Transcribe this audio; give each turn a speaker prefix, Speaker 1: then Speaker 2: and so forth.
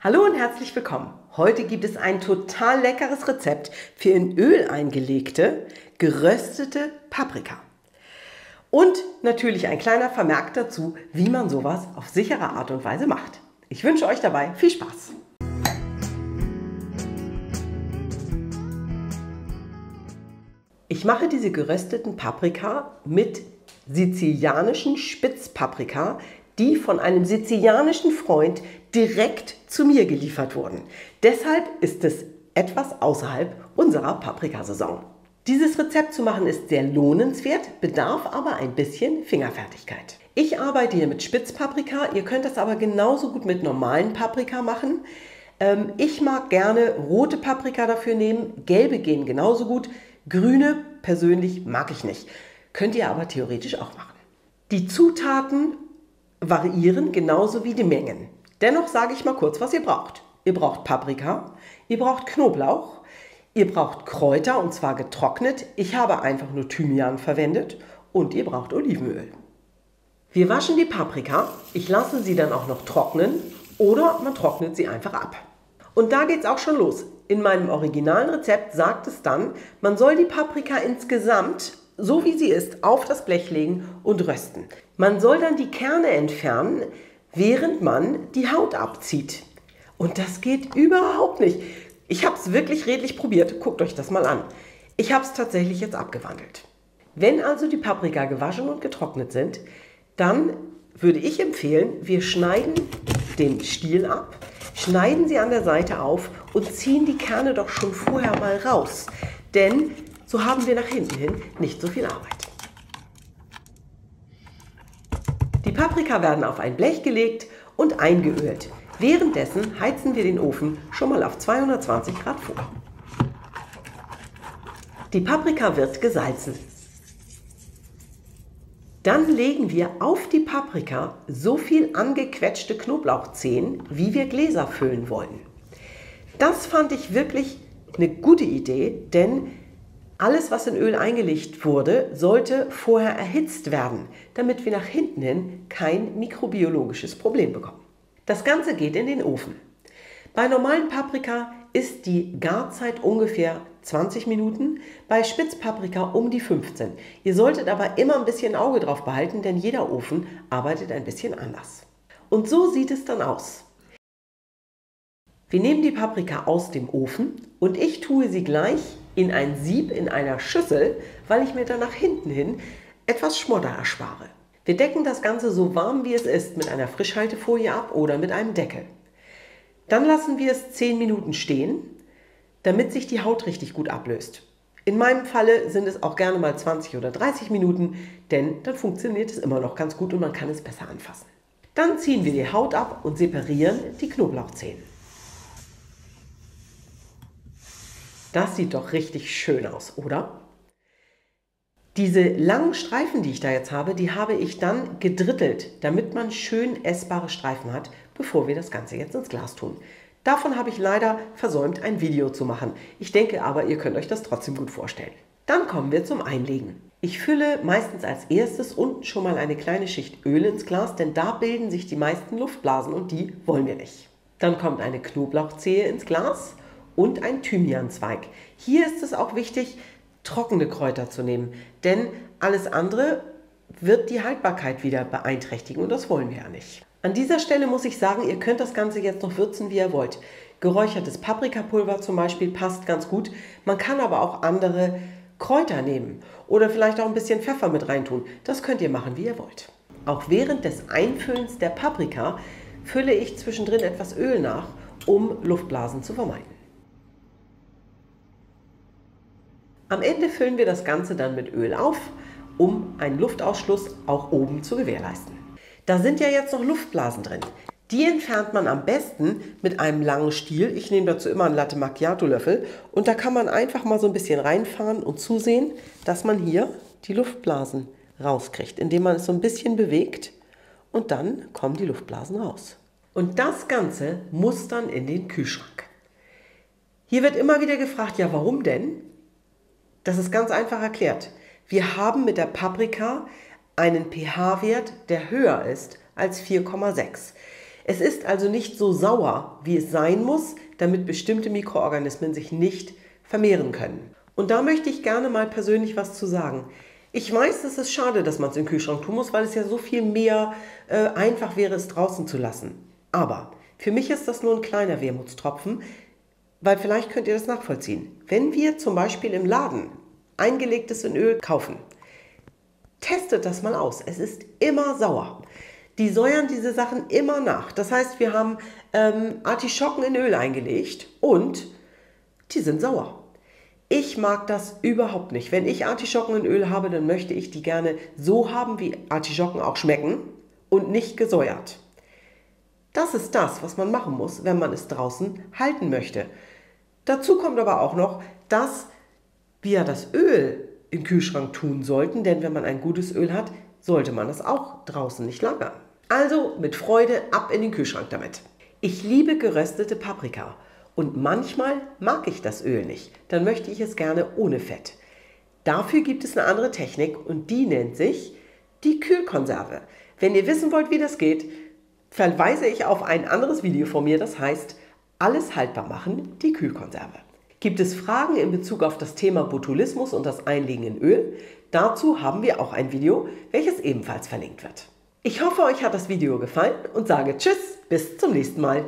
Speaker 1: Hallo und herzlich willkommen. Heute gibt es ein total leckeres Rezept für in Öl eingelegte, geröstete Paprika. Und natürlich ein kleiner Vermerk dazu, wie man sowas auf sichere Art und Weise macht. Ich wünsche euch dabei viel Spaß. Ich mache diese gerösteten Paprika mit sizilianischen Spitzpaprika, die von einem sizilianischen Freund direkt zu mir geliefert wurden. Deshalb ist es etwas außerhalb unserer Paprikasaison. Dieses Rezept zu machen ist sehr lohnenswert, bedarf aber ein bisschen Fingerfertigkeit. Ich arbeite hier mit Spitzpaprika, ihr könnt das aber genauso gut mit normalen Paprika machen. Ich mag gerne rote Paprika dafür nehmen, gelbe gehen genauso gut, grüne persönlich mag ich nicht. Könnt ihr aber theoretisch auch machen. Die Zutaten variieren genauso wie die Mengen. Dennoch sage ich mal kurz, was ihr braucht. Ihr braucht Paprika, ihr braucht Knoblauch, ihr braucht Kräuter und zwar getrocknet. Ich habe einfach nur Thymian verwendet und ihr braucht Olivenöl. Wir waschen die Paprika, ich lasse sie dann auch noch trocknen oder man trocknet sie einfach ab. Und da geht es auch schon los. In meinem originalen Rezept sagt es dann, man soll die Paprika insgesamt, so wie sie ist, auf das Blech legen und rösten. Man soll dann die Kerne entfernen, während man die Haut abzieht. Und das geht überhaupt nicht. Ich habe es wirklich redlich probiert. Guckt euch das mal an. Ich habe es tatsächlich jetzt abgewandelt. Wenn also die Paprika gewaschen und getrocknet sind, dann würde ich empfehlen, wir schneiden den Stiel ab, schneiden sie an der Seite auf und ziehen die Kerne doch schon vorher mal raus. Denn so haben wir nach hinten hin nicht so viel Arbeit. Die Paprika werden auf ein Blech gelegt und eingeölt. Währenddessen heizen wir den Ofen schon mal auf 220 Grad vor. Die Paprika wird gesalzen. Dann legen wir auf die Paprika so viel angequetschte Knoblauchzehen, wie wir Gläser füllen wollen. Das fand ich wirklich eine gute Idee, denn alles, was in Öl eingelegt wurde, sollte vorher erhitzt werden, damit wir nach hinten hin kein mikrobiologisches Problem bekommen. Das Ganze geht in den Ofen. Bei normalen Paprika ist die Garzeit ungefähr 20 Minuten, bei Spitzpaprika um die 15. Ihr solltet aber immer ein bisschen Auge drauf behalten, denn jeder Ofen arbeitet ein bisschen anders. Und so sieht es dann aus. Wir nehmen die Paprika aus dem Ofen und ich tue sie gleich in ein Sieb in einer Schüssel, weil ich mir dann nach hinten hin etwas Schmodder erspare. Wir decken das Ganze so warm wie es ist mit einer Frischhaltefolie ab oder mit einem Deckel. Dann lassen wir es 10 Minuten stehen, damit sich die Haut richtig gut ablöst. In meinem Falle sind es auch gerne mal 20 oder 30 Minuten, denn dann funktioniert es immer noch ganz gut und man kann es besser anfassen. Dann ziehen wir die Haut ab und separieren die Knoblauchzehen. Das sieht doch richtig schön aus, oder? Diese langen Streifen, die ich da jetzt habe, die habe ich dann gedrittelt, damit man schön essbare Streifen hat, bevor wir das Ganze jetzt ins Glas tun. Davon habe ich leider versäumt, ein Video zu machen. Ich denke aber, ihr könnt euch das trotzdem gut vorstellen. Dann kommen wir zum Einlegen. Ich fülle meistens als erstes unten schon mal eine kleine Schicht Öl ins Glas, denn da bilden sich die meisten Luftblasen und die wollen wir nicht. Dann kommt eine Knoblauchzehe ins Glas und ein Thymianzweig. Hier ist es auch wichtig, trockene Kräuter zu nehmen, denn alles andere wird die Haltbarkeit wieder beeinträchtigen und das wollen wir ja nicht. An dieser Stelle muss ich sagen, ihr könnt das Ganze jetzt noch würzen, wie ihr wollt. Geräuchertes Paprikapulver zum Beispiel passt ganz gut. Man kann aber auch andere Kräuter nehmen oder vielleicht auch ein bisschen Pfeffer mit reintun. Das könnt ihr machen, wie ihr wollt. Auch während des Einfüllens der Paprika fülle ich zwischendrin etwas Öl nach, um Luftblasen zu vermeiden. Am Ende füllen wir das Ganze dann mit Öl auf, um einen Luftausschluss auch oben zu gewährleisten. Da sind ja jetzt noch Luftblasen drin. Die entfernt man am besten mit einem langen Stiel. Ich nehme dazu immer einen Latte Macchiato Löffel und da kann man einfach mal so ein bisschen reinfahren und zusehen, dass man hier die Luftblasen rauskriegt, indem man es so ein bisschen bewegt und dann kommen die Luftblasen raus. Und das Ganze muss dann in den Kühlschrank. Hier wird immer wieder gefragt, ja warum denn? Das ist ganz einfach erklärt. Wir haben mit der Paprika einen pH-Wert, der höher ist als 4,6. Es ist also nicht so sauer, wie es sein muss, damit bestimmte Mikroorganismen sich nicht vermehren können. Und da möchte ich gerne mal persönlich was zu sagen. Ich weiß, es ist schade, dass man es in den Kühlschrank tun muss, weil es ja so viel mehr einfach wäre, es draußen zu lassen. Aber für mich ist das nur ein kleiner Wermutstropfen, weil vielleicht könnt ihr das nachvollziehen. Wenn wir zum Beispiel im Laden eingelegtes in Öl kaufen, testet das mal aus. Es ist immer sauer. Die säuern diese Sachen immer nach. Das heißt, wir haben Artischocken in Öl eingelegt und die sind sauer. Ich mag das überhaupt nicht. Wenn ich Artischocken in Öl habe, dann möchte ich die gerne so haben, wie Artischocken auch schmecken und nicht gesäuert. Das ist das, was man machen muss, wenn man es draußen halten möchte. Dazu kommt aber auch noch, dass wir das Öl im Kühlschrank tun sollten, denn wenn man ein gutes Öl hat, sollte man es auch draußen nicht lagern. Also mit Freude ab in den Kühlschrank damit. Ich liebe geröstete Paprika und manchmal mag ich das Öl nicht, dann möchte ich es gerne ohne Fett. Dafür gibt es eine andere Technik und die nennt sich die Kühlkonserve. Wenn ihr wissen wollt, wie das geht, verweise ich auf ein anderes Video von mir, das heißt Alles haltbar machen, die Kühlkonserve. Gibt es Fragen in Bezug auf das Thema Botulismus und das Einlegen in Öl? Dazu haben wir auch ein Video, welches ebenfalls verlinkt wird. Ich hoffe, euch hat das Video gefallen und sage Tschüss, bis zum nächsten Mal.